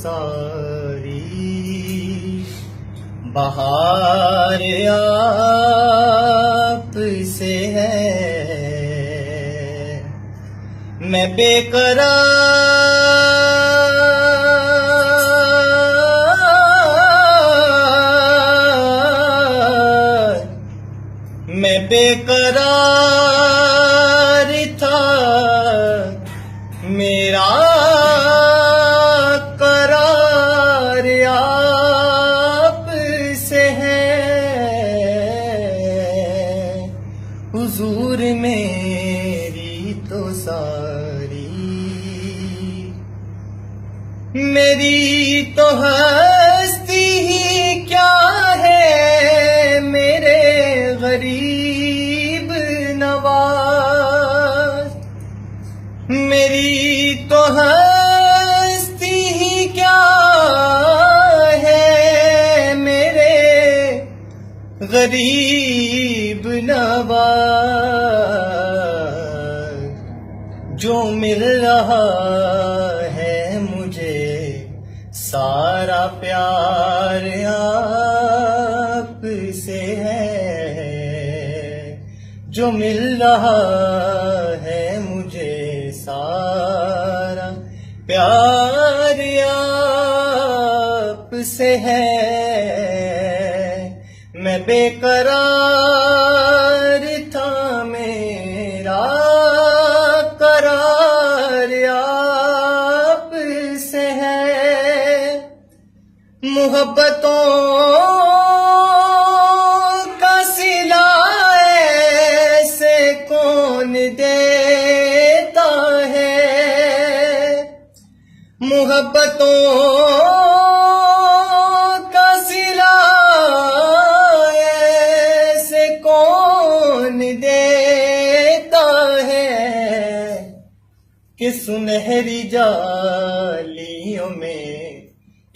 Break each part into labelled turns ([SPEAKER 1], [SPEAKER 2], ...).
[SPEAKER 1] सारी बहार आप से है। मैं बेकरार था, मेरा करार आप से है। हुजूर मेरी तो सारी, मेरी तो हस्ती ही क्या है, मेरे गरीब नवाज। मेरी तो हस्ती ही क्या है, मेरे गरीब नवाज। जो मिल रहा है मुझे सारा प्यार आप से है। जो मिल रहा है मुझे सारा प्यार आप से है। मैं बेकरार था, मेरा करार आप से है। मोहब्बतों का सिला ऐसे कौन देता है। मोहब्बतों का सिला ऐसे कौन देता है कि सुनहरी जालियों में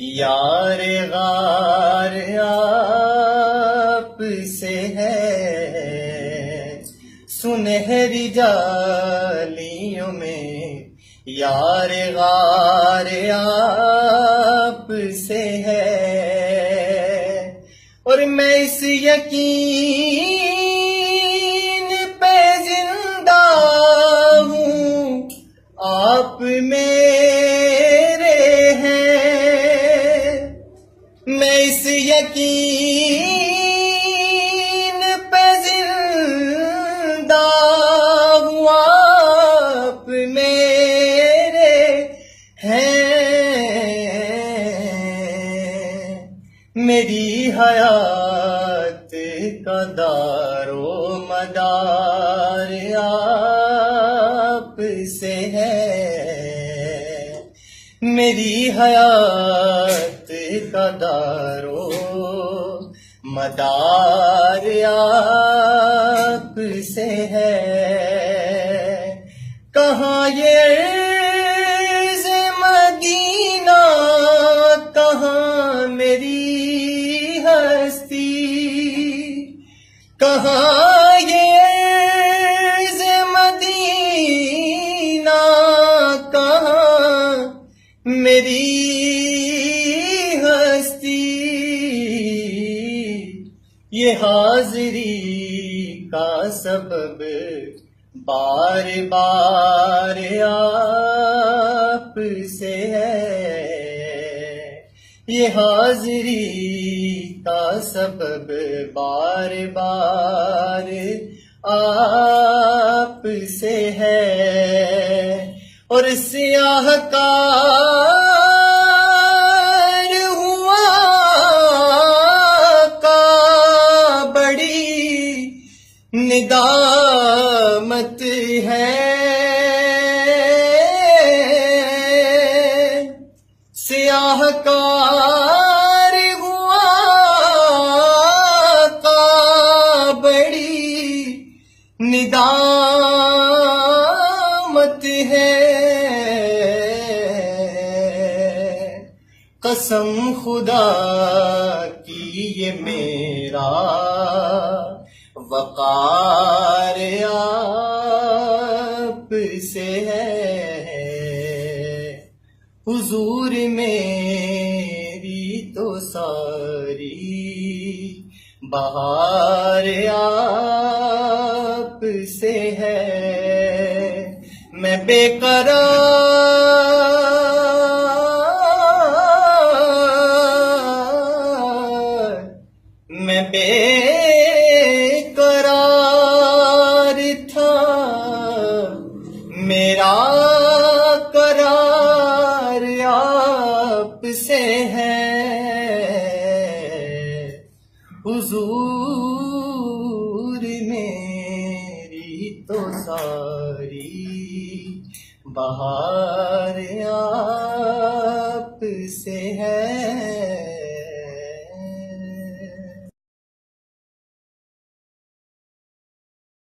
[SPEAKER 1] यार गार आप से है। सुनहरी जालियों में यार गार आप से है। और मैं इस यकीन पे जिंदा हूँ, आप मेरे हैं। मैं इस यकीन पे जिंदा हूँ, आप मेरे हैं। मेरी हयात का दारो मदार आप से है। मेरी हयात का दारो मदार आप से है। कहाँ ये अर्ज़ मदीना, कहाँ मेरी हस्ती। कहाँ ये अर्ज़ मदीना, कहाँ मेरी हस्ती। ये हाज़री का सबब बार बार आप से है। ये हाज़री का सबब बार बार आप से है। और सियाहकार हुआ का बड़ी निदामत है। सियाहकार हुआ का बड़ी निदामत है। कसम खुदा की ये मेरा वकार आप से है। हुजूर मेरी तो सारी बहार आप से है। मैं बेकरार था, मेरा करार आप से है। हुजूर मेरी तो सारी बहार आप से है।